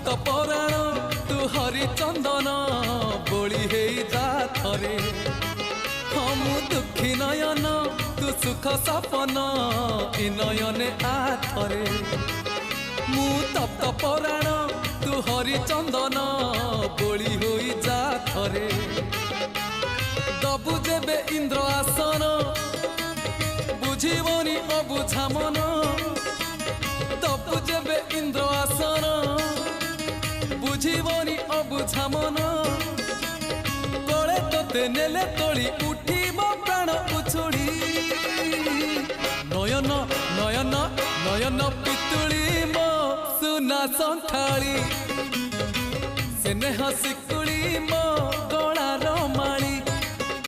तप्त पराण तू हरिचंदन बोली हे जा थरे हम दुखी नयन तू सुख सपन इ नयने आथरे मु तप्त पराण तू हरिचंदन बोली होई जा थरे दबु जेबे इंद्र आसन बुझीबनी अबुझा मन दबु जेबे इंद्र आसन बुझीबनी अबुझा मन तले तोते नेले तोली उठीब प्राण उछुड़ी नयन नयन नयन पितुड़ी मो सुना संथाली स्नेह शिकुड़ी मो